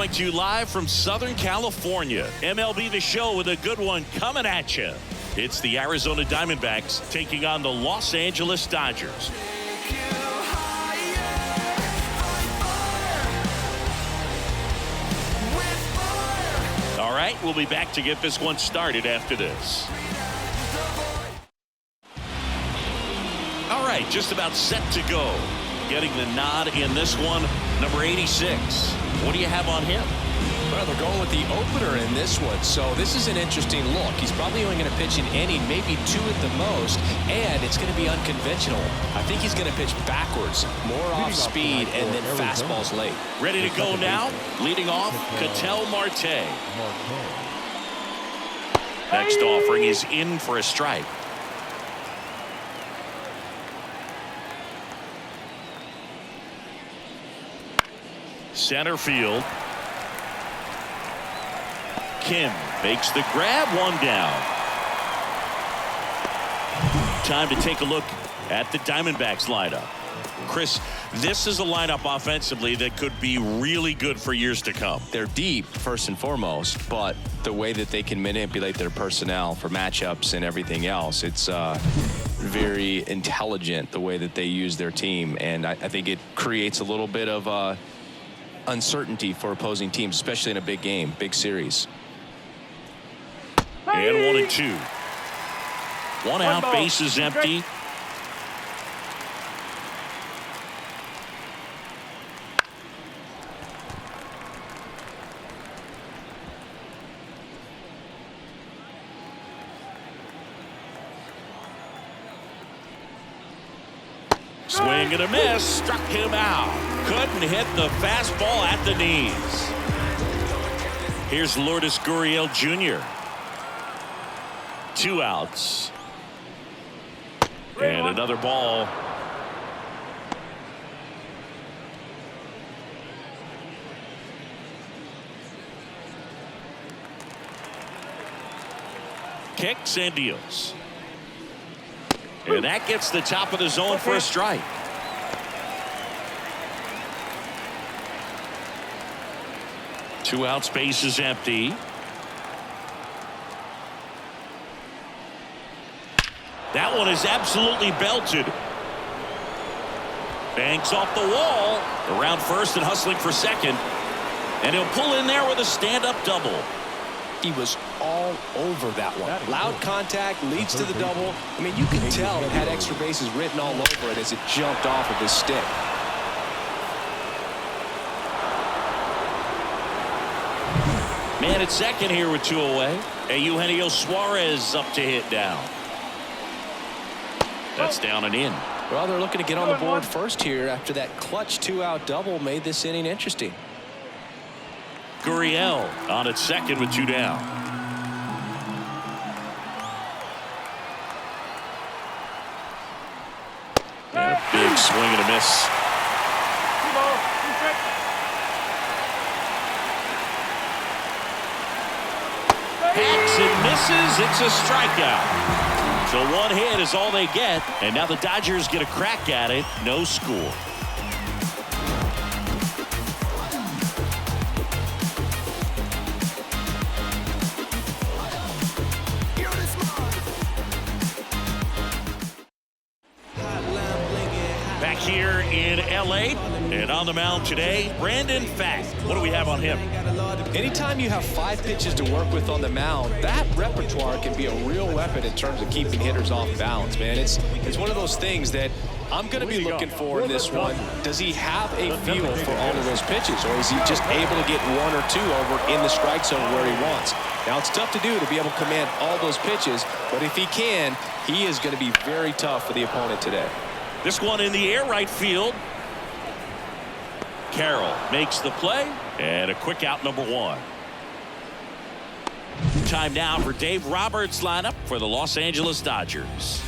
Coming to you live from Southern California. MLB The Show with a good one coming at you. It's the Arizona Diamondbacks taking on the Los Angeles Dodgers. All right, we'll be back to get this one started after this. All right, just about set to go. Getting the nod in this one, number 86. What do you have on him? Well, they're going with the opener in this one, so this is an interesting look. He's probably only going to pitch an inning, maybe two at the most, and it's going to be unconventional. I think he's going to pitch backwards, more off speed, and then fastballs late. Ready to go now? Leading off, Ketel Marte. Next offering is in for a strike. Center field. Kim makes the grab, one down. Time to take a look at the Diamondbacks lineup. Chris, this is a lineup offensively that could be really good for years to come. They're deep, first and foremost, but the way that they can manipulate their personnel for matchups and everything else, it's very intelligent the way that they use their team, and I think it creates a little bit of uncertainty for opposing teams, especially in a big game, big series. And 1-2. One out, base is empty. Swing and a miss, struck him out. Couldn't hit the fastball at the knees. Here's Lourdes Gurriel Jr. 2 outs. And another ball. Kicks and deals. And that gets the top of the zone for a strike. Two outs, base is empty. That one is absolutely belted. Banks off the wall. Around first and hustling for second. And he'll pull in there with a stand-up double. He was all over that one. Loud contact leads to the double. I mean, you can tell it had extra bases written all over it as it jumped off of his stick. Man at second here with 2 away. And Eugenio Suarez up to hit down. That's down and in. Well, they're looking to get on the board first here after that clutch 2-out double made this inning interesting. Gurriel on at second with 2 down. And a big swing and a miss. Hacks and misses. It's a strikeout. So one hit is all they get. And now the Dodgers get a crack at it. No score. Back here in L.A. and on the mound today, Brandon Pfaadt. What do we have on him? Anytime you have 5 pitches to work with on the mound, that repertoire can be a real weapon in terms of keeping hitters off balance, man. It's one of those things that I'm going to be looking for in this one. Does he have a feel for all of those pitches, or is he just able to get 1 or 2 over in the strike zone where he wants? Now, it's tough to do to be able to command all those pitches, but if he can, he is going to be very tough for the opponent today. This one in the air right field. Carroll makes the play, and a quick out, number 1. Time now for Dave Roberts' lineup for the Los Angeles Dodgers.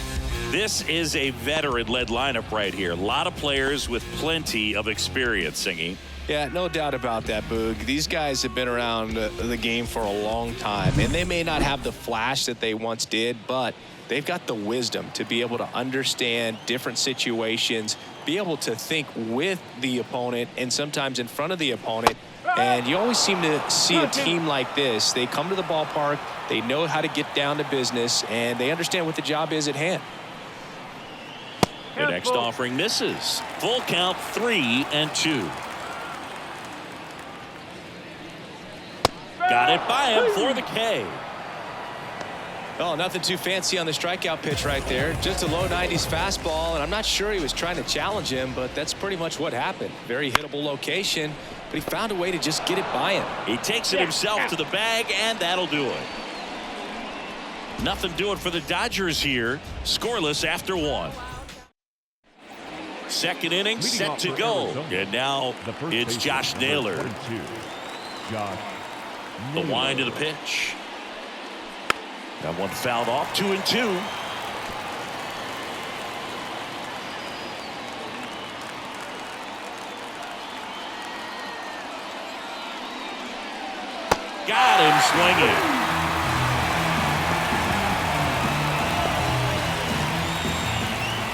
This is a veteran-led lineup right here. A lot of players with plenty of experience, Singy. Yeah, no doubt about that, Boog. These guys have been around the game for a long time, and they may not have the flash that they once did, but they've got the wisdom to be able to understand different situations, be able to think with the opponent and sometimes in front of the opponent And you always seem to see a team like this. They come to the ballpark, they know how to get down to business, and they understand what the job is at hand. The next offering misses. Full count, 3-2. Got it by him for the K. Oh, nothing too fancy on the strikeout pitch right there. Just a low 90s fastball, and I'm not sure he was trying to challenge him, but that's pretty much what happened. Very hittable location, but he found a way to just get it by him. He takes it himself to the bag, and that'll do it. Nothing doing for the Dodgers here. Scoreless after 1. Second inning set to go. And now it's Josh Naylor. The wind of the pitch. That one fouled off. 2-2. Got him swinging.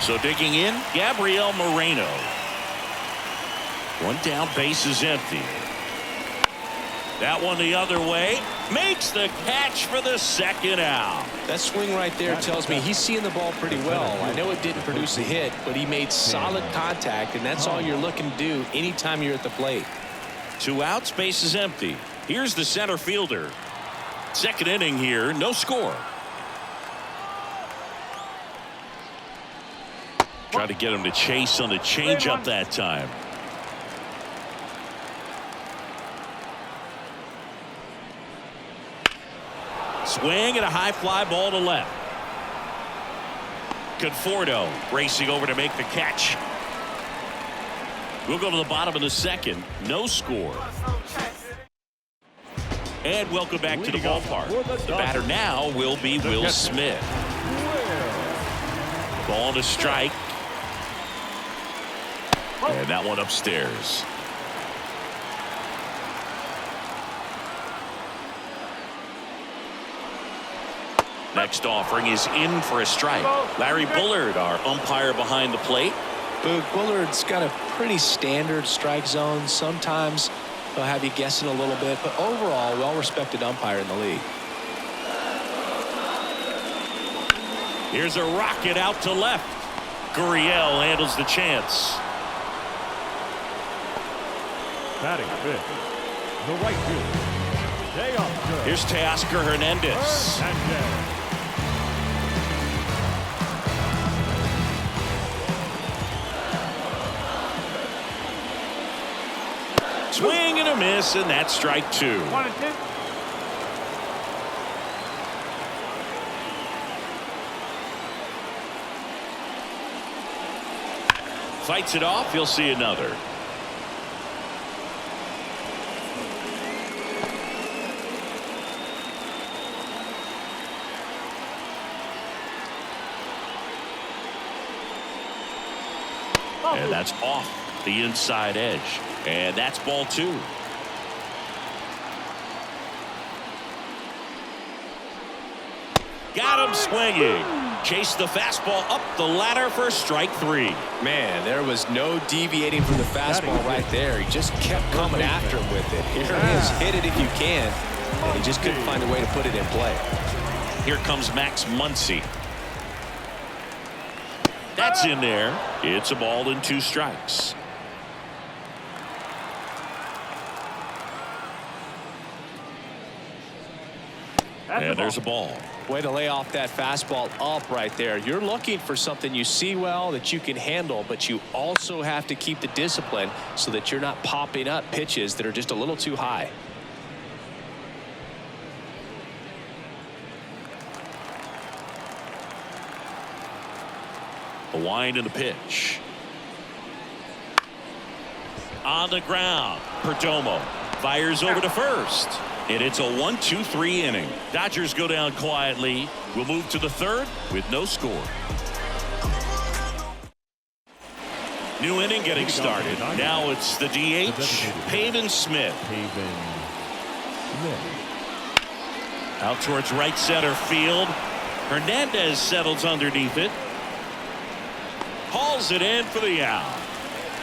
So digging in, Gabriel Moreno. One down, base is empty. That one the other way. Makes the catch for the second out. That swing right there tells me he's seeing the ball pretty well. I know it didn't produce a hit, but he made solid contact, and that's all you're looking to do anytime you're at the plate. 2 outs, base is empty. Here's the center fielder. Second inning here, no score. Try to get him to chase on the changeup that time. Swing and a high fly ball to left. Conforto racing over to make the catch. We'll go to the bottom of the second. No score. And welcome back to the ballpark. The batter now will be Will Smith. Ball to strike. And that one upstairs. Next offering is in for a strike. Larry Bullard, our umpire behind the plate. Bullard's got a pretty standard strike zone. Sometimes he'll have you guessing a little bit, but overall, well-respected umpire in the league. Here's a rocket out to left. Gurriel handles the chance. Batting fifth, the right fielder. Here's Teoscar Hernandez. Swing and a miss, and that's strike 2. Fights it off. You'll see another. And that's off the inside edge. And that's ball 2. Got him swinging. Chased the fastball up the ladder for strike 3. Man, there was no deviating from the fastball right there. He just kept coming after him with it. Here it is. Hit it if you can. And he just couldn't find a way to put it in play. Here comes Max Muncy. That's in there. It's a ball and 2 strikes. And there's a ball. Way to lay off that fastball up right there. You're looking for something you see well that you can handle, but you also have to keep the discipline so that you're not popping up pitches that are just a little too high. A wind and a pitch. On the ground. Perdomo fires over to first. And it's a 1-2-3 inning. Dodgers go down quietly. We'll move to the third with no score. New inning getting started. Now it's the DH, Pavin Smith. Out towards right center field. Hernandez settles underneath it. Hauls it in for the out.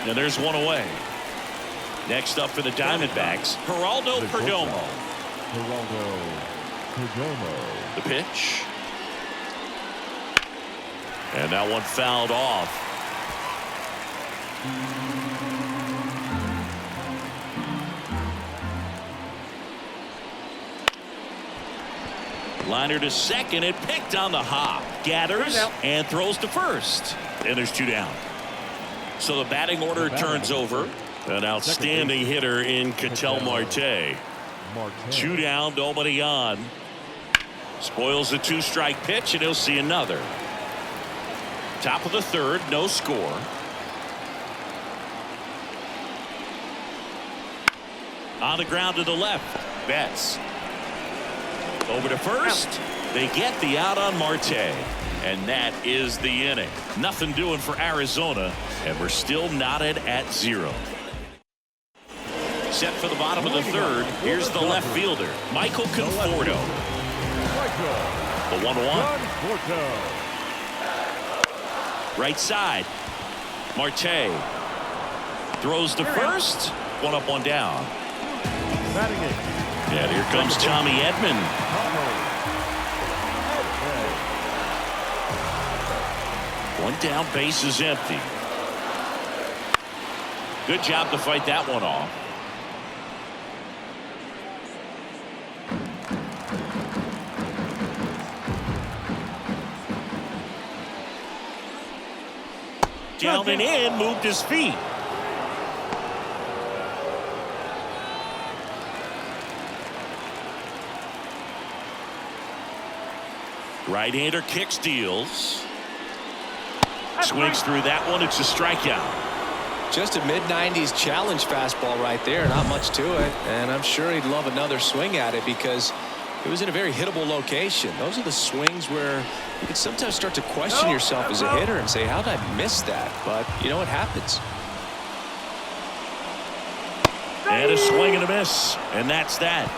And there's one away. Next up for the Diamondbacks, Geraldo Perdomo. Geraldo Perdomo. The pitch. And that one fouled off. Liner to second. It picked on the hop. Gathers and throws to first. And there's 2 down. So the batting order turns over. An outstanding hitter in Ketel Marte. 2 down, nobody on. Spoils the 2-strike pitch, and he'll see another. Top of the 3rd, no score. On the ground to the left. Betts. Over to first. They get the out on Marte. And that is the inning. Nothing doing for Arizona. And we're still knotted at 0. Set for the bottom of the 3rd. Here's the left fielder, Michael Conforto. The 1-1. Right side. Marte throws to first. 1 up, 1 down. And here comes Tommy Edman. 1 down, base is empty. Good job to fight that one off. Down and in, moved his feet. Right-hander kicks, deals. Swings through that one. It's a strikeout. Just a mid-90s challenge fastball right there. Not much to it. And I'm sure he'd love another swing at it because it was in a very hittable location. Those are the swings where you can sometimes start to question yourself as a hitter and say, how did I miss that? But, you know, it happens. And a swing and a miss. And that's that.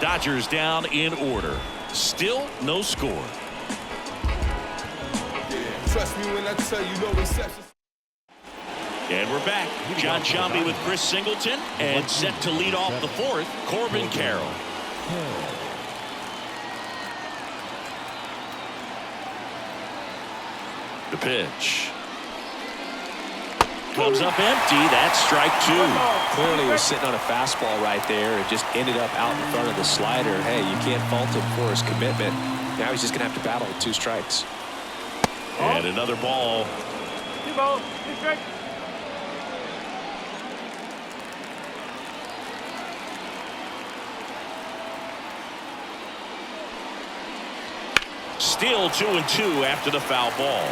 Dodgers down in order. Still no score. Trust me when I tell you no reception. And we're back. John Sciambi with Chris Singleton. And set to lead off the 4th, Corbin Carroll. The pitch comes up empty. That's strike 2. Clearly he was sitting on a fastball right there. It just ended up out in front of the slider. Hey, you can't fault him for his commitment. Now he's just going to have to battle with 2 strikes. And another ball. Still 2-2 after the foul ball.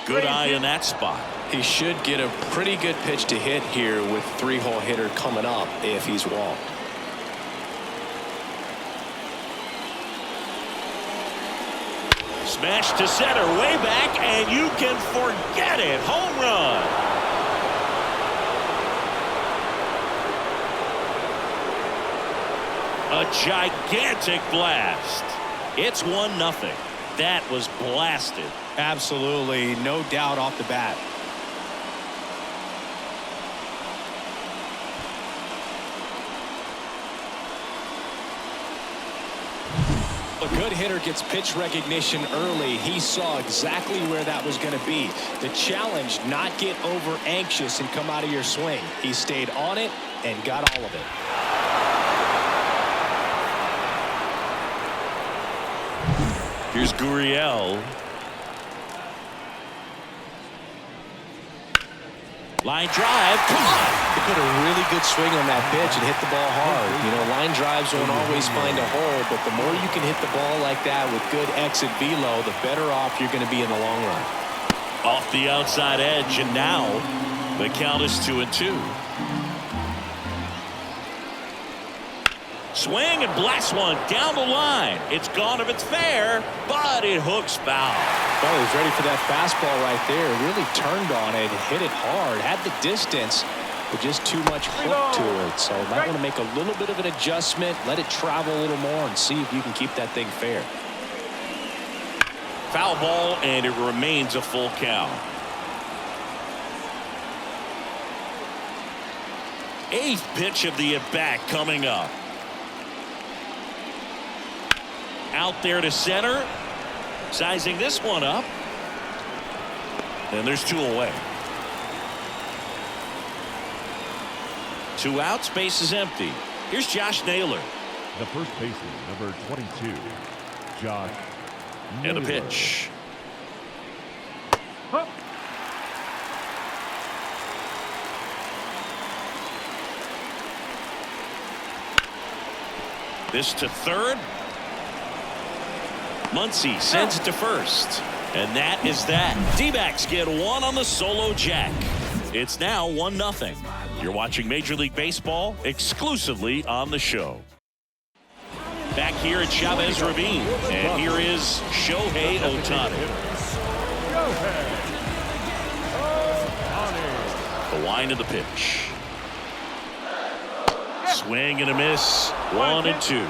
Good eye in that spot. He should get a pretty good pitch to hit here with 3-hole hitter coming up if he's walked. Smash to center, way back, and you can forget it. Home run. A gigantic blast. It's 1-0. That was blasted. Absolutely, no doubt off the bat. A good hitter gets pitch recognition early. He saw exactly where that was going to be. The challenge, not get over anxious and come out of your swing. He stayed on it and got all of it. Here's Gurriel. Line drive. Come on. He put a really good swing on that pitch and hit the ball hard. You know, line drives won't always find a hole, but the more you can hit the ball like that with good exit velo, the better off you're going to be in the long run. Off the outside edge, and now the count is 2-2. Swing and blast one down the line. It's gone if it's fair, but it hooks foul. Well, he was ready for that fastball right there. Really turned on it, hit it hard, had the distance, but just too much hook to it. So might want to make a little bit of an adjustment, let it travel a little more, and see if you can keep that thing fair. Foul ball, and it remains a full count. 8th pitch of the at-bat coming up. Out there to center. Sizing this one up. And there's 2 away. 2 outs, base is empty. Here's Josh Naylor. The first baseman, number 22, Josh Naylor. And a pitch. This to third. Muncy sends it to first. And that is that. D-backs get 1 on the solo jack. It's now 1-0. You're watching Major League Baseball exclusively on the show. Back here at Chavez Ravine. And here is Shohei Ohtani. The line of the pitch. Swing and a miss. 1-2.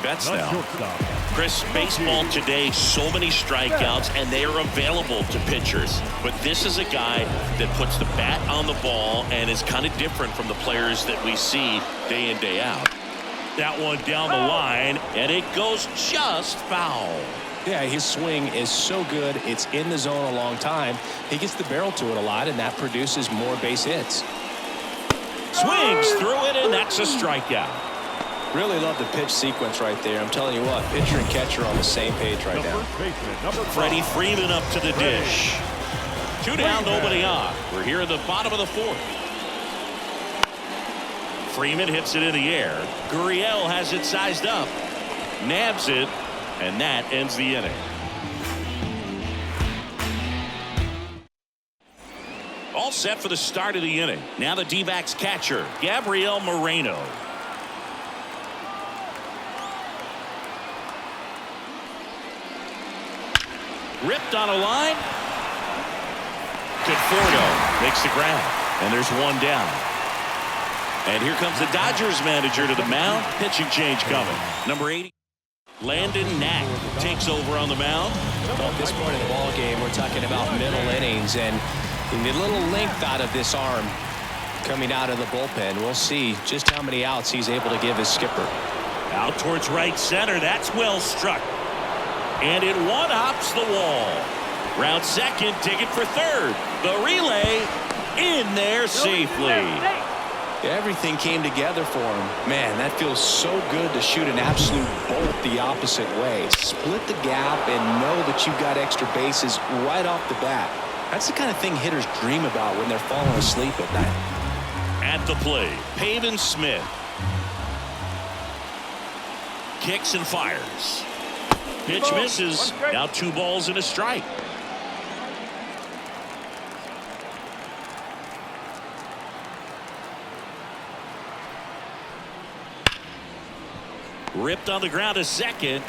Betts now. Chris, baseball today, so many strikeouts, and they are available to pitchers. But this is a guy that puts the bat on the ball and is kind of different from the players that we see day in, day out. That one down the line, and it goes just foul. Yeah, his swing is so good. It's in the zone a long time. He gets the barrel to it a lot, and that produces more base hits. Swings through it, and that's a strikeout. Really love the pitch sequence right there. I'm telling you what, pitcher and catcher are on the same page right now. Freddie Freeman up to the dish. 2 down, nobody on. We're here in the bottom of the 4th. Freeman hits it in the air. Gurriel has it sized up. Nabs it, and that ends the inning. All set for the start of the inning. Now the D-backs catcher, Gabriel Moreno. Ripped on a line. Conforto makes the grab. And there's 1 down. And here comes the Dodgers manager to the mound. Pitching change coming. Number 80. Landon Knack takes over on the mound. Well, at this point in the ball game, we're talking about middle innings, and the little length out of this arm coming out of the bullpen. We'll see just how many outs he's able to give his skipper. Out towards right center. That's well struck. And it one-hops the wall. Round second, ticket for third. The relay in there safely. Everything came together for him. Man, that feels so good to shoot an absolute bolt the opposite way. Split the gap and know that you've got extra bases right off the bat. That's the kind of thing hitters dream about when they're falling asleep at night. At the plate, Pavin Smith. Kicks and fires. Pitch misses. Now 2 balls and a strike. Ripped on the ground to second.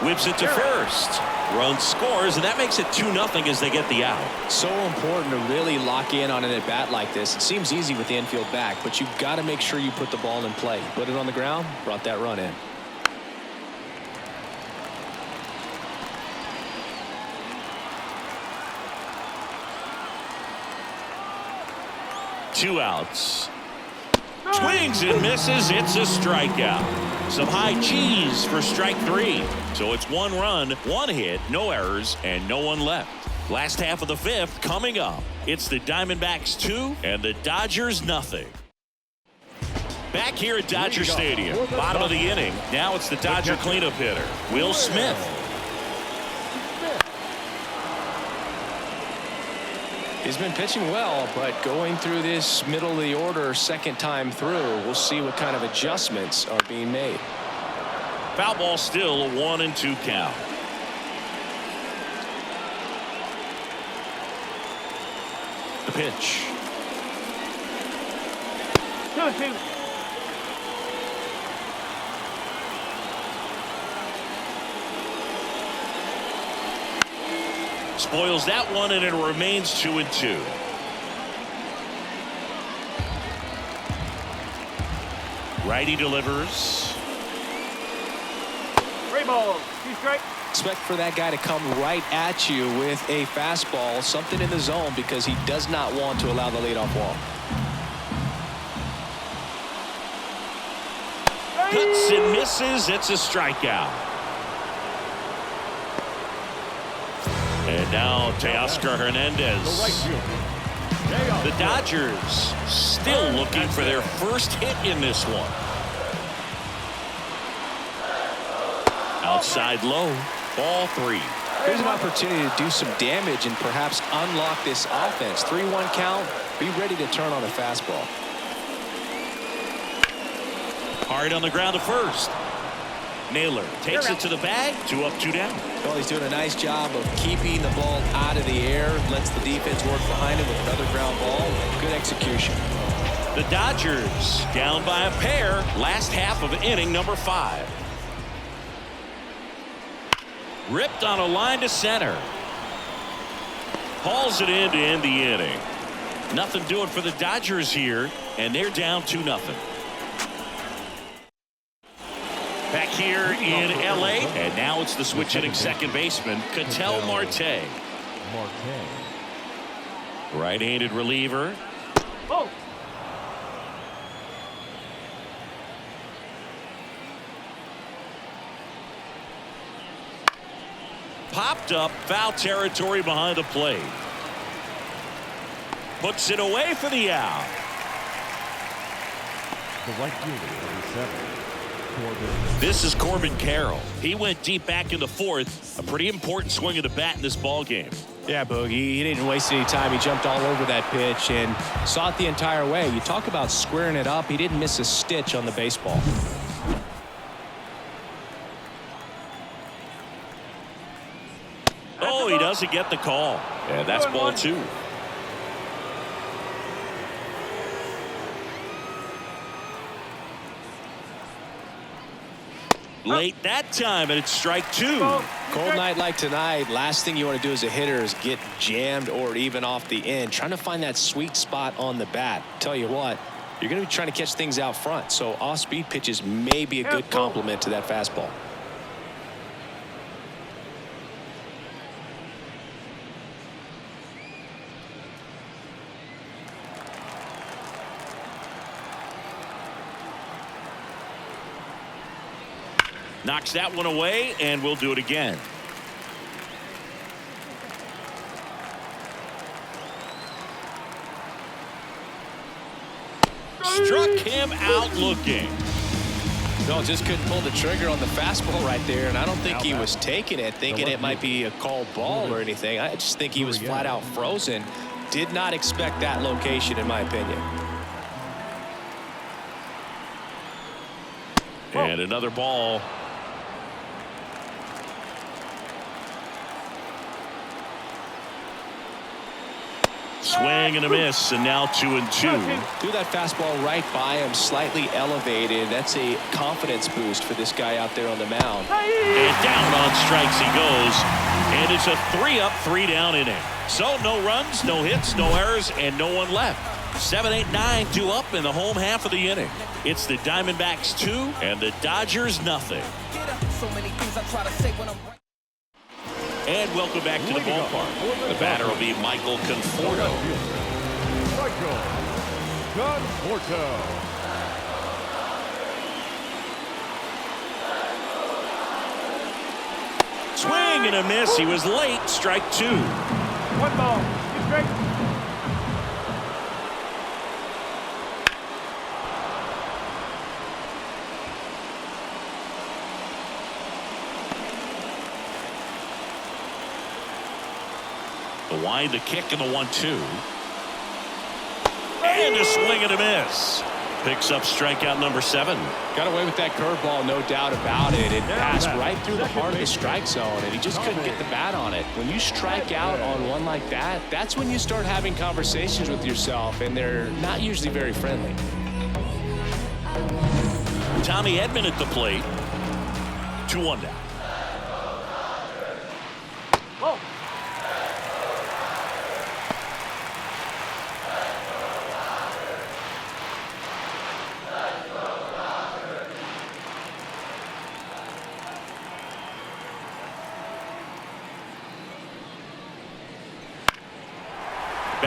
Whips it to first. Run scores, and that makes it 2-0 as they get the out. So important to really lock in on an at-bat like this. It seems easy with the infield back, but you've got to make sure you put the ball in play. Put it on the ground, brought that run in. Two outs. Swings and misses. It's a strikeout. Some high cheese for strike 3. So it's 1 run, 1 hit, no errors, and no one left. Last half of the 5th coming up. It's the Diamondbacks 2 and the Dodgers nothing. Back here at Dodger Stadium, bottom of the inning. Now it's the Dodger cleanup hitter, Will Smith. He's been pitching well, but going through this middle of the order second time through, we'll see what kind of adjustments are being made. Foul ball, still a 1-2 count. The pitch. 2-2. Spoils that one, and it remains 2-2. Righty delivers. 3 balls, 2 strikes. Expect for that guy to come right at you with a fastball, something in the zone, because he does not want to allow the leadoff walk. Hits and misses. It's a strikeout. And now Teoscar Hernandez. The Dodgers still looking for their first hit in this one. Outside low. Ball 3. Here's an opportunity to do some damage and perhaps unlock this offense. 3-1 count. Be ready to turn on a fastball. Hard on the ground to first. Naylor takes it to the bag. 2 up, 2 down. Well, he's doing a nice job of keeping the ball out of the air. Lets the defense work behind him with another ground ball. Good execution. The Dodgers down by a pair. Last half of inning number 5. Ripped on a line to center. Hauls it in to end the inning. Nothing doing for the Dodgers here, and they're down 2-0. Back here in L.A., and now it's the switch-hitting second baseman, Ketel Marte. Right-handed reliever. Oh. Popped up, foul territory behind the plate. Puts it away for the out. The right fielder, 37. This is Corbin Carroll. He went deep back in the 4th. A pretty important swing of the bat in this ball game. Yeah, Boogie, he didn't waste any time. He jumped all over that pitch and saw it the entire way. You talk about squaring it up. He didn't miss a stitch on the baseball. Oh, he doesn't get the call. Yeah, that's ball 2. Late that time, and it's strike 2. Cold night like tonight, last thing you want to do as a hitter is get jammed or even off the end. Trying to find that sweet spot on the bat. Tell you what, you're going to be trying to catch things out front, so off-speed pitches may be a good complement to that fastball. Knocks that one away, and we'll do it again. Struck him out looking. No, just couldn't pull the trigger on the fastball right there, and I don't think he was taking it, thinking it might be a called ball or anything. I just think he was flat out frozen. Did not expect that location, in my opinion. And another ball. Swing and a miss, and now 2-2. Threw that fastball right by him, slightly elevated. That's a confidence boost for this guy out there on the mound. And down on strikes he goes, and it's a 3-up, 3-down inning. So no runs, no hits, no errors, and no one left. 7, 8, 9, 2 up in the home half of the inning. It's the Diamondbacks 2 and the Dodgers nothing. And welcome back to the ballpark. The batter will be Michael Conforto. Michael Conforto. Swing and a miss. He was late. Strike 2. 1 ball, 2 strikes. The wind, the kick, and the 1-2. And a swing and a miss. Picks up strikeout number 7. Got away with that curveball, no doubt about it. It passed right through the heart of the strike zone, and he just couldn't get the bat on it. When you strike out on one like that, that's when you start having conversations with yourself, and they're not usually very friendly. Tommy Edman at the plate. 2-1 down. Whoa.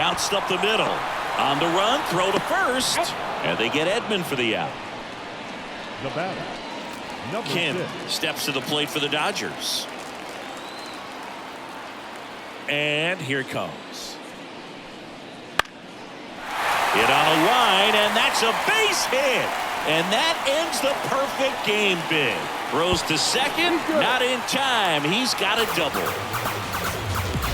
Bounced up the middle. On the run, throw to first. And they get Edman for the out. The batter, number Kim 6. steps to the plate for the Dodgers. And here it comes. Hit on a line, and that's a base hit. And that ends the perfect game bid. Throws to second, not in time. He's got a double.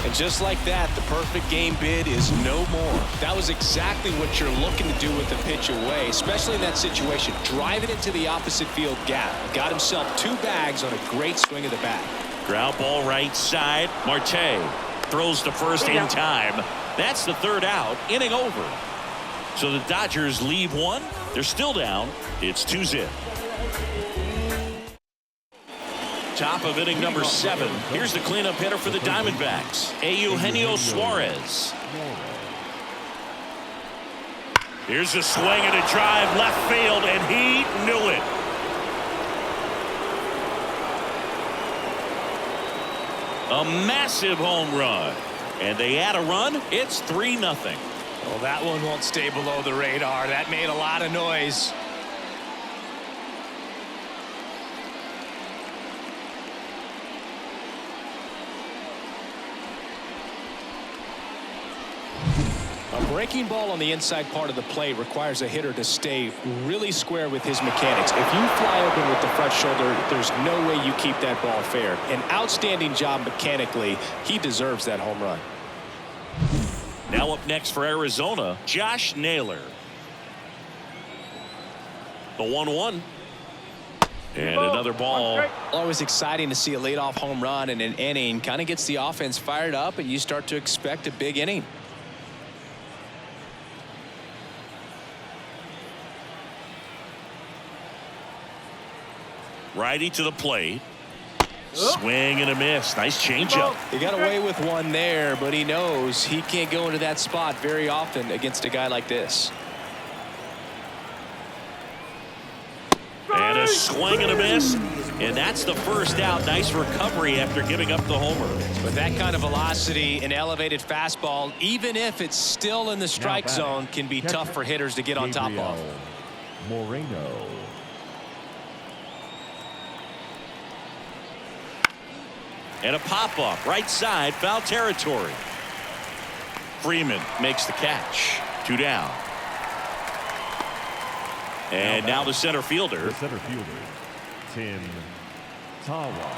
And just like that, the perfect game bid is no more. That was exactly what you're looking to do with the pitch away, especially in that situation. Drive it into the opposite field gap. Got himself 2 bags on a great swing of the bat. Ground ball right side. Marte throws to first in time. That's the 3rd out. Inning over. So the Dodgers leave 1. They're still down. It's 2-0. Top of inning number 7. Here's the cleanup hitter for the Diamondbacks, Eugenio Suarez. Here's a swing and a drive left field, and he knew it. A massive home run, and they add a run. It's 3-0. Well, that one won't stay below the radar. That made a lot of noise. A breaking ball on the inside part of the plate requires a hitter to stay really square with his mechanics. If you fly open with the front shoulder, there's no way you keep that ball fair. An outstanding job mechanically. He deserves that home run. Now up next for Arizona, Josh Naylor. The 1-1. And another ball. Always exciting to see a leadoff home run in an inning. Kind of gets the offense fired up, and you start to expect a big inning. Righty to the plate. Swing and a miss. Nice changeup. He got away with one there, but he knows he can't go into that spot very often against a guy like this. And a swing and a miss. And that's the 1st out. Nice recovery after giving up the homer. With that kind of velocity, an elevated fastball, even if it's still in the strike zone, can be tough for hitters to get on top of. Moreno. And a pop-up right side, foul territory. Freeman makes the catch. 2 down. And now the center fielder. The center fielder, Tim Tawa.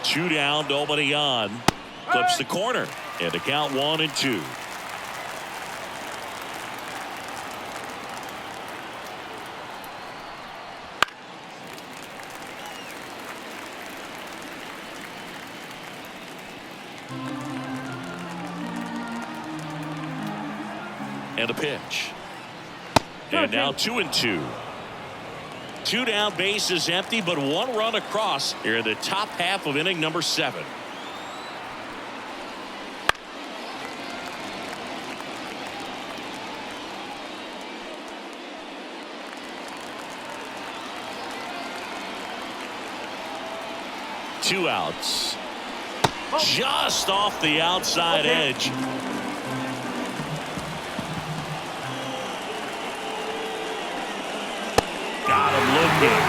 Two down, nobody on. Clips the corner. And the count 1-2. And a pitch. And now 2-2. 2 down, base is empty, but 1 run across here in the top half of inning number 7. Two outs. Just off the outside edge. Got him looking.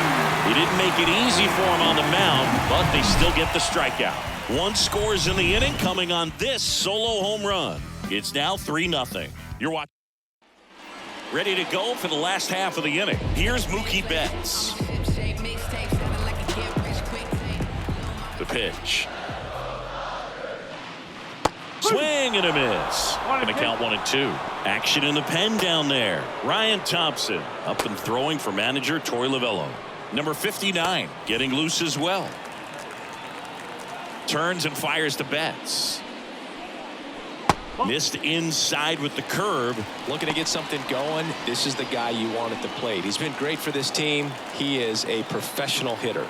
He didn't make it easy for him on the mound, but they still get the strikeout. 1 scores in the inning coming on this solo home run. It's now 3-0. You're watching. Ready to go for the last half of the inning. Here's Mookie Betts. The pitch. Swing and a miss. Going to count 1-2. Action in the pen down there. Ryan Thompson up and throwing for manager Torey Lovullo. Number 59 getting loose as well. Turns and fires to Betts. Missed inside with the curve. Looking to get something going. This is the guy you want at the plate. He's been great for this team. He is a professional hitter.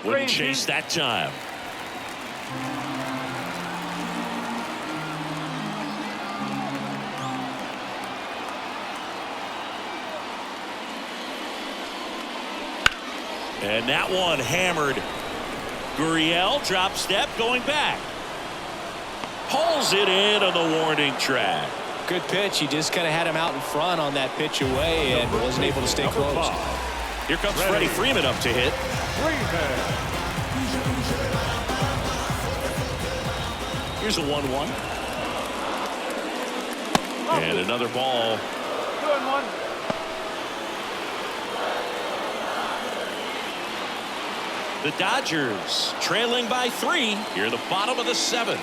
Wouldn't chase that time. And that one hammered. Gurriel drop step going back. Pulls it in on the warning track. Good pitch. He just kind of had him out in front on that pitch away and wasn't able to stay close. Here comes Freddie Freeman up to hit. Here's a 1-1. And another ball. 2-1. The Dodgers trailing by 3 here in the bottom of the 7th.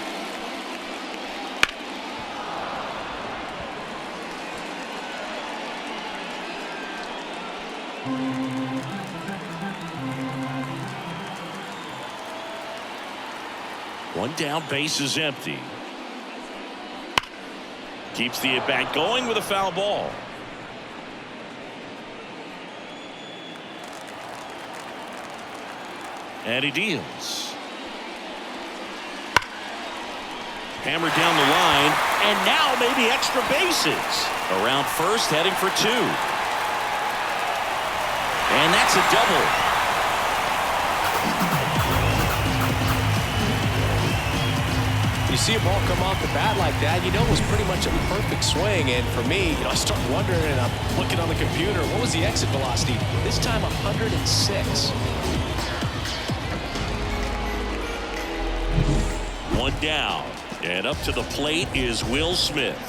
One down, base is empty. Keeps the at-bat going with a foul ball. And he deals. Hammered down the line, and now maybe extra bases. Around first, heading for 2. And that's a double. You see a ball come off the bat like that, you know it was pretty much a perfect swing. And for me, I start wondering, and I'm looking on the computer, what was the exit velocity? This time 106. One down, and up to the plate is Will Smith.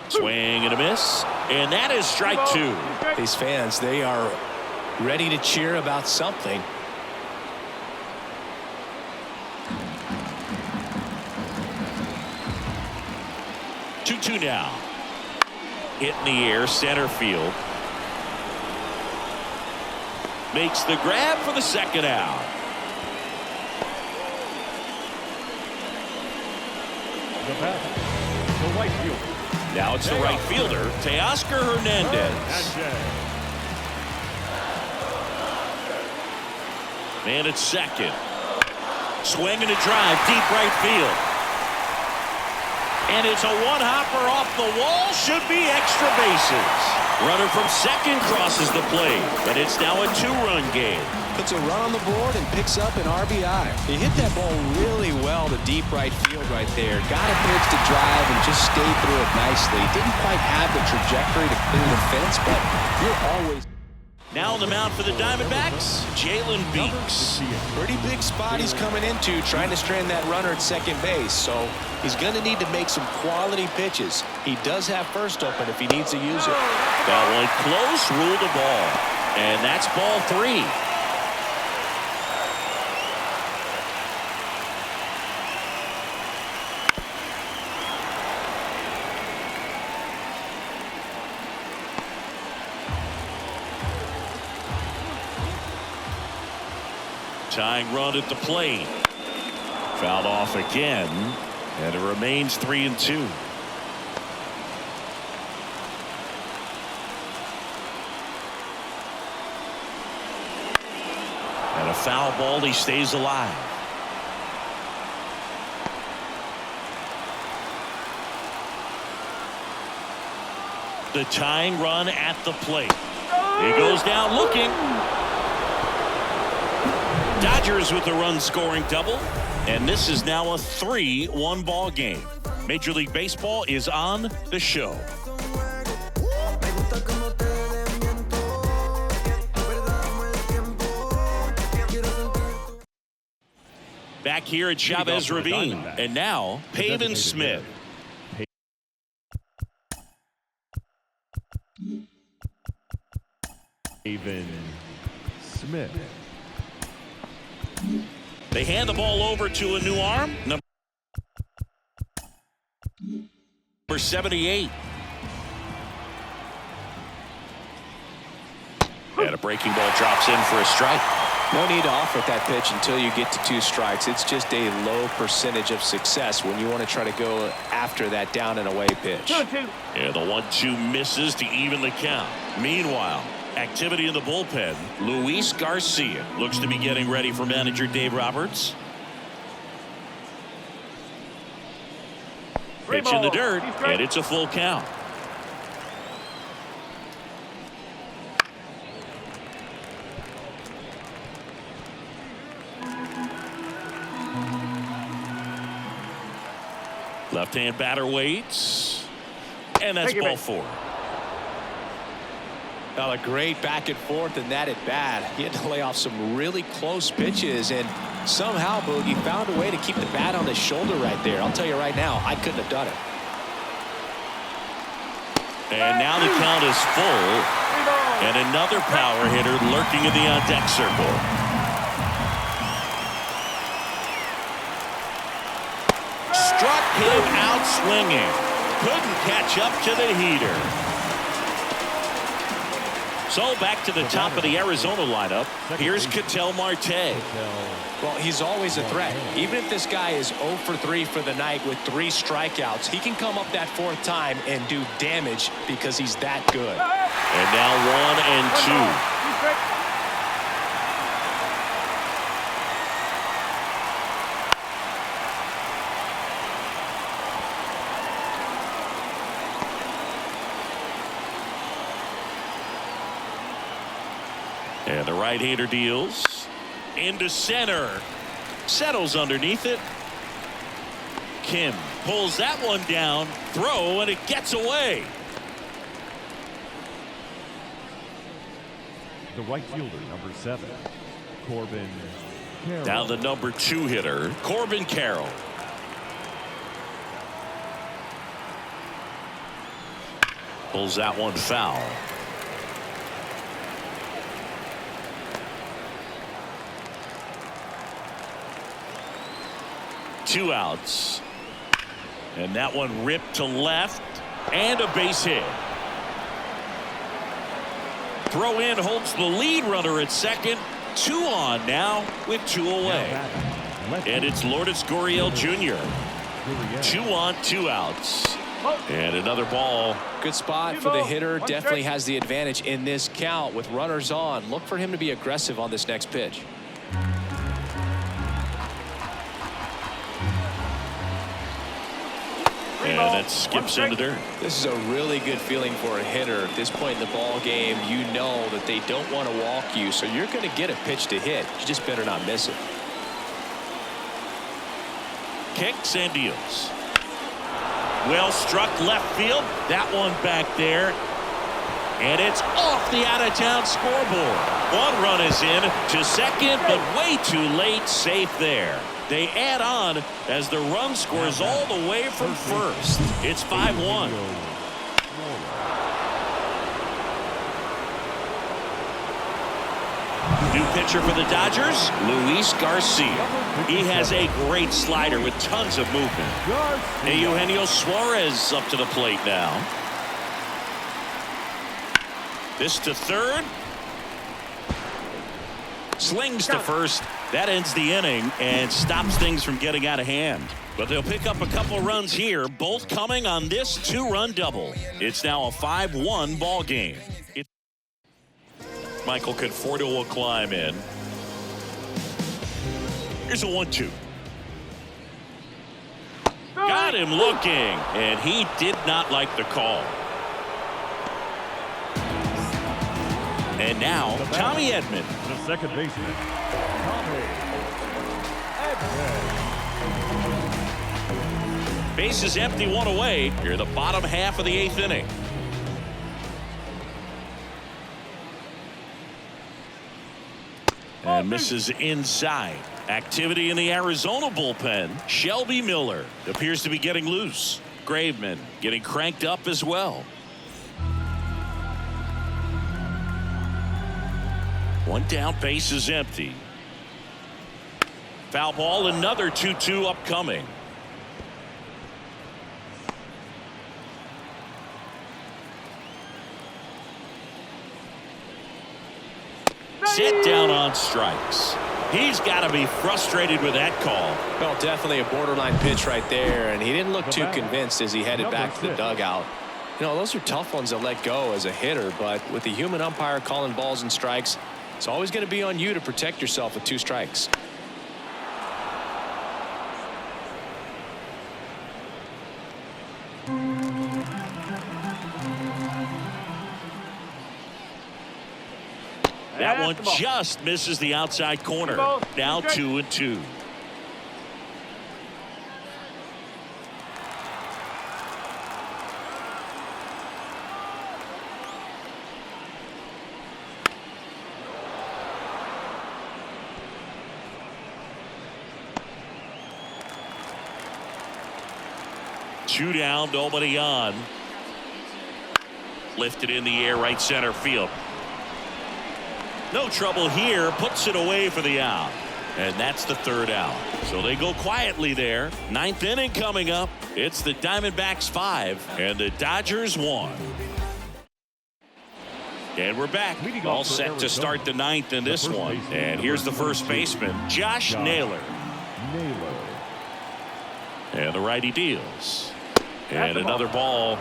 Swing and a miss, and that is strike 2. These fans, they are ready to cheer about something. Two now. Hit in the air, center field. Makes the grab for the second out. The batter, the right fielder. Now it's the right fielder, Teoscar Hernandez. And it's second. Swing and a drive, deep right field. And it's a one-hopper off the wall. Should be extra bases. Runner from second crosses the plate. But it's now a 2-run game. Puts a run on the board and picks up an RBI. He hit that ball really well to deep right field right there. Got a pitch to drive and just stayed through it nicely. Didn't quite have the trajectory to clear the fence, but you're always... Now on the mound for the Diamondbacks, Jalen Beeks. Pretty big spot he's coming into, trying to strand that runner at second base. So he's going to need to make some quality pitches. He does have first open if he needs to use it. That one close, ruled a ball. And that's ball 3. Tying run at the plate. Fouled off again, and it remains 3-2. And a foul ball, he stays alive. The tying run at the plate. He goes down looking. Dodgers with a run-scoring double, and this is now a 3-1 ball game. Major League Baseball is on the show. Back here at Chavez Ravine, and now Pavin Smith. Pavin Smith. They hand the ball over to a new arm. Number 78. And a breaking ball drops in for a strike. No need to offer at that pitch until you get to 2 strikes. It's just a low percentage of success when you want to try to go after that down and away pitch. 2-2. And the 1-2 misses to even the count. Meanwhile, activity in the bullpen. Luis Garcia looks to be getting ready for manager Dave Roberts. Pitch in the dirt, and it's a full count. Left-hand batter waits. And that's ball 4. Well, a great back and forth in that at bat. He had to lay off some really close pitches, and somehow Boogie found a way to keep the bat on his shoulder right there. I'll tell you right now, I couldn't have done it. And now the count is full. And another power hitter lurking in the on-deck circle. Struck him out swinging. Couldn't catch up to the heater. So back to the top of the Arizona lineup. Here's Ketel Marte. Well, he's always a threat. Even if this guy is 0 for 3 for the night with 3 strikeouts, he can come up that 4th time and do damage because he's that good. And now 1 and 2. And the right-hander deals into center. Settles underneath it. Kim pulls that one down. Throw, and it gets away. The right fielder, number 7, Corbin Carroll. Now the number 2 hitter, Corbin Carroll. Pulls that one foul. Two outs. And that one ripped to left. And a base hit. Throw in holds the lead runner at second. 2 on now with 2 away. And it's Lourdes Gurriel Jr. 2 on, 2 outs. And another ball. Good spot for the hitter. Definitely has the advantage in this count with runners on. Look for him to be aggressive on this next pitch. And that skips into dirt. This is a really good feeling for a hitter. At this point in the ball game, you know that they don't want to walk you, so you're going to get a pitch to hit. You just better not miss it. Kicks and deals. Well struck left field. That one back there. And it's off the out-of-town scoreboard. 1 run is in to second, but way too late. Safe there. They add on as the run scores all the way from first. It's 5-1. New pitcher for the Dodgers, Luis Garcia. He has a great slider with tons of movement. And Eugenio Suarez up to the plate now. This to third. Slings to first. That ends the inning and stops things from getting out of hand. But they'll pick up a couple runs here, both coming on this 2-run double. It's now a 5-1 ball game. Michael Conforto will climb in. Here's a 1-2. Got him looking, and he did not like the call. And now Tommy Edman. The second baseman, Tommy Edman. Base is empty, 1 away. Here the bottom half of the 8th inning. And misses inside. Activity in the Arizona bullpen. Shelby Miller appears to be getting loose. Graveman getting cranked up as well. 1 down, base is empty. Foul ball, another 2-2 upcoming. Sit down on strikes. He's got to be frustrated with that call. Well, definitely a borderline pitch right there, and he didn't look too convinced as he headed back to the dugout. You know, those are tough ones to let go as a hitter, but with the human umpire calling balls and strikes, it's always going to be on you to protect yourself with 2 strikes. That one just misses the outside corner. Now 2-2. 2 down, nobody on. Lifted in the air, right center field. No trouble here, puts it away for the out. And that's the 3rd out. So they go quietly there. 9th inning coming up. It's the Diamondbacks 5 and the Dodgers 1. And we're back. All set to start the 9th in this one. And here's the first baseman, Josh Naylor. And the righty deals. And another ball.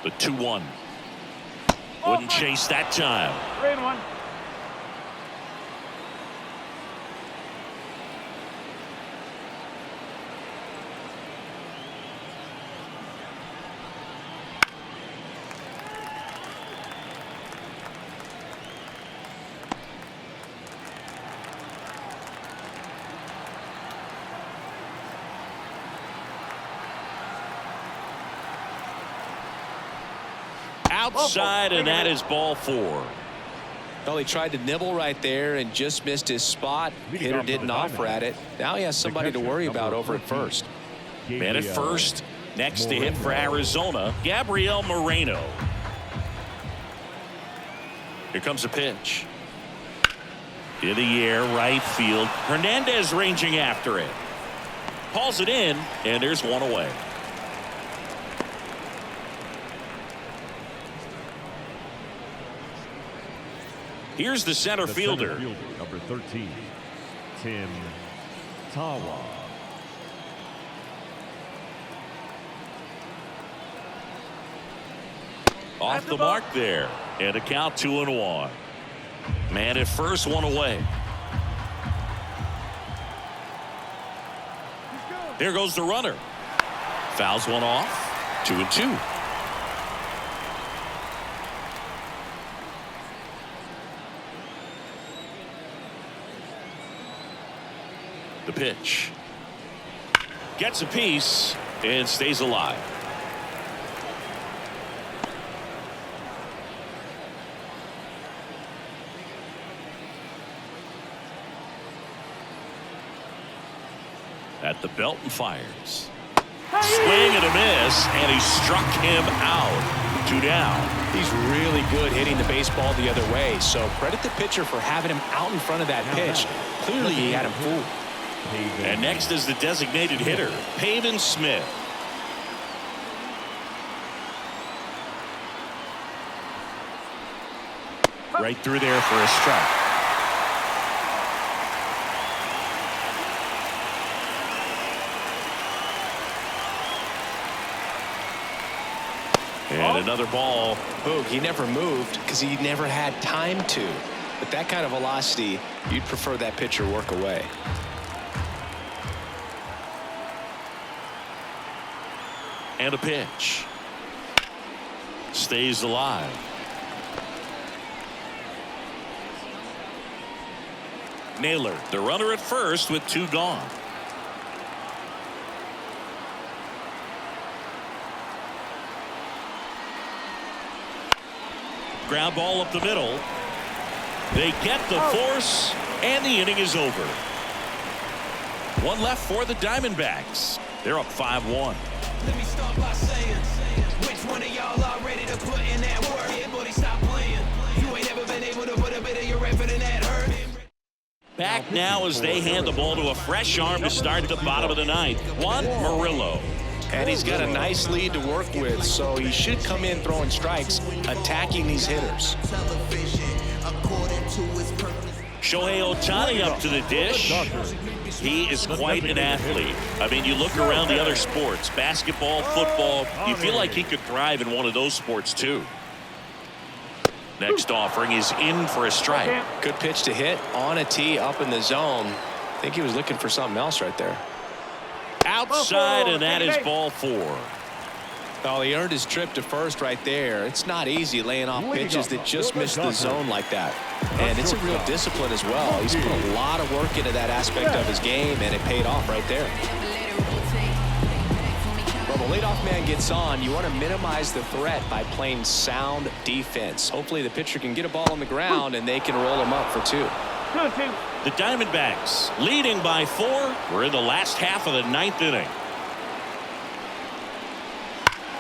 The 2-1. Wouldn't chase that time. 3-1. Outside, and that is ball 4. Well, he tried to nibble right there and just missed his spot. Hitter didn't offer at it. Now he has somebody to worry about over at first. Man at first. Next to hit for Arizona, Gabriel Moreno. Here comes a pitch. In the air, right field. Hernandez ranging after it. Hauls it in, and there's one away. Here's the center fielder. Number 13, Tim Tawa. Off the mark there. And a count 2-1. Man at first, one away. There goes the runner. Fouls one off. 2-2. The pitch. Gets a piece and stays alive. At the belt and fires. Swing and a miss, and he struck him out. 2 down. He's really good hitting the baseball the other way, so credit the pitcher for having him out in front of that pitch. Clearly he had him fooled. And next is the designated hitter, Pavin Smith. Right through there for a strike. And another ball. Boog, he never moved because he never had time to. But that kind of velocity, you'd prefer that pitcher work away. And a pitch. Stays alive. Naylor, the runner at first with 2 gone. Ground ball up the middle. They get the force, and the inning is over. 1 left for the Diamondbacks. They're up 5-1. Let me start by saying, which one of y'all are ready to put in that work? Everybody stop playing. You ain't ever been able to put a bit of your effort in that hurt. Back now as they hand the ball to a fresh arm to start at the bottom of the 9th. Juan Murillo. And he's got a nice lead to work with, so he should come in throwing strikes, attacking these hitters. Shohei Ohtani up to the dish. He is quite an athlete. I mean, you look around the other sports, basketball, football, you feel like he could thrive in one of those sports too. Next offering is in for a strike. Good pitch to hit on a tee up in the zone. I think he was looking for something else right there. Outside, and that is ball 4. Oh, he earned his trip to first right there. It's not easy laying off pitches that just miss the zone like that. And it's a real discipline as well. He's put a lot of work into that aspect of his game, and it paid off right there. the leadoff man gets on, you want to minimize the threat by playing sound defense. Hopefully the pitcher can get a ball on the ground and they can roll him up for 2. 2-2. The Diamondbacks leading by 4. We're in the last half of the 9th inning.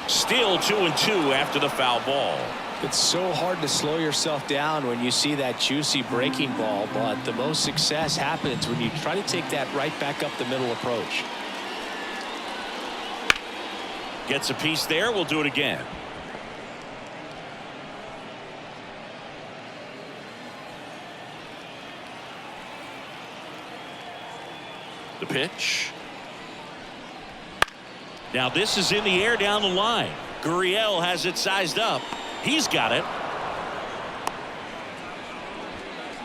Still 2-2 after the foul ball. It's so hard to slow yourself down when you see that juicy breaking ball, but the most success happens when you try to take that right back up the middle approach. Gets a piece there. We'll do it again. The pitch. Now this is in the air down the line. Gurriel has it sized up. He's got it.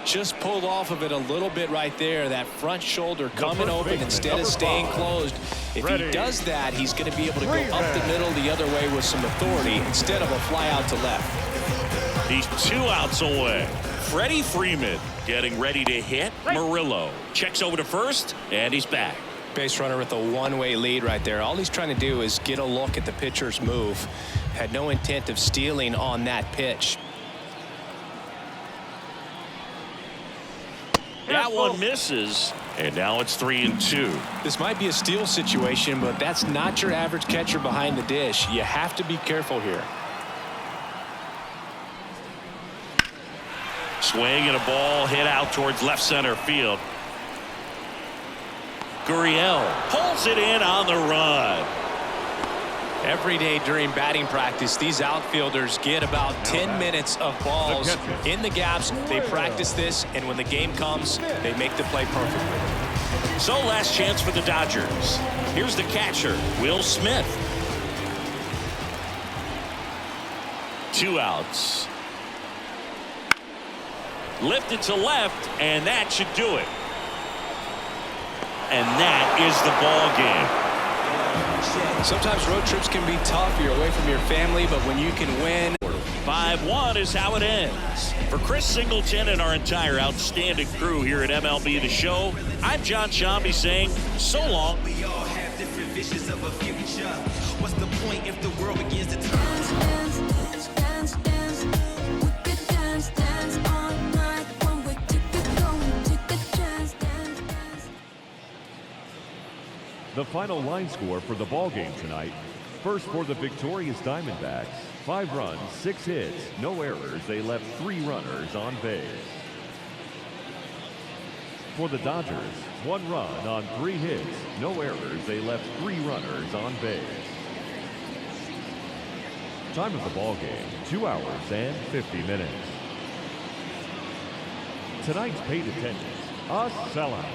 Just pulled off of it a little bit right there. That front shoulder coming open instead of staying closed. If he does that, he's going to be able to go up the middle the other way with some authority instead of a fly out to left. He's 2 outs away. Freddie Freeman getting ready to hit. Murillo checks over to first, and he's back. Base runner with a one-way lead right there. All he's trying to do is get a look at the pitcher's move. Had no intent of stealing on that pitch. That one misses, and now it's 3-2. This might be a steal situation, but that's not your average catcher behind the dish. You have to be careful here. Swing and a ball hit out towards left center field. Gurriel pulls it in on the run. Every day during batting practice, these outfielders get about 10 minutes of balls in the gaps. They practice this, and when the game comes, they make the play perfectly. So last chance for the Dodgers. Here's the catcher, Will Smith. 2 outs. Lifted to left, and that should do it. And that is the ball game. Sometimes road trips can be tough. You're away from your family, but when you can win. 5-1 is how it ends. For Chris Singleton and our entire outstanding crew here at MLB The Show, I'm John Shambi saying so long. We all have different visions of a future. What's the point if the world begins to turn? The final line score for the ball game tonight. First for the victorious Diamondbacks, 5 runs, 6 hits, no errors. They left 3 runners on base. For the Dodgers, 1 run on 3 hits, no errors. They left 3 runners on base. Time of the ball game, 2 hours and 50 minutes. Tonight's paid attendance, a sellout,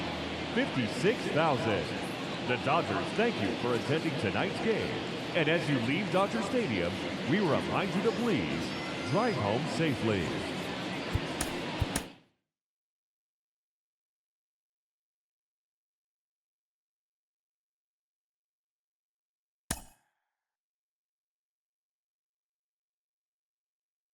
56,000. The Dodgers thank you for attending tonight's game. And as you leave Dodger Stadium, we remind you to please drive home safely.